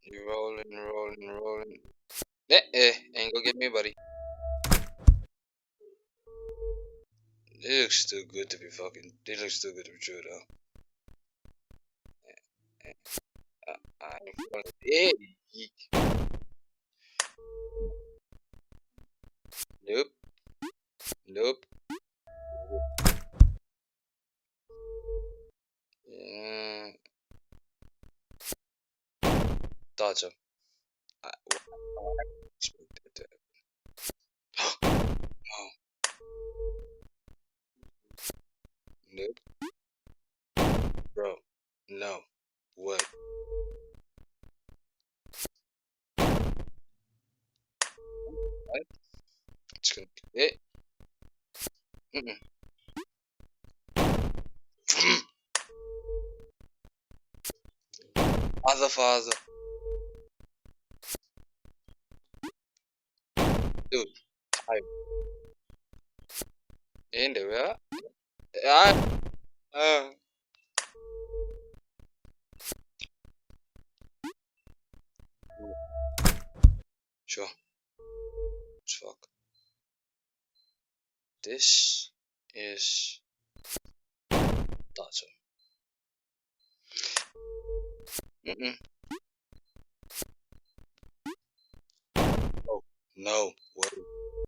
You rolling. Ain't gonna get me, buddy. It looks too good to be fucking. It looks too good to be true, though. I'm gonna. Hey, nope, nope. Yeah, thought so. I expected that. Oh, nope, bro. No. What? What? It's gonna be it. Mm-mm. Other father, dude. I in there, yeah. Sure. Fuck. This is thought so. Mm-mm. Oh, no. What?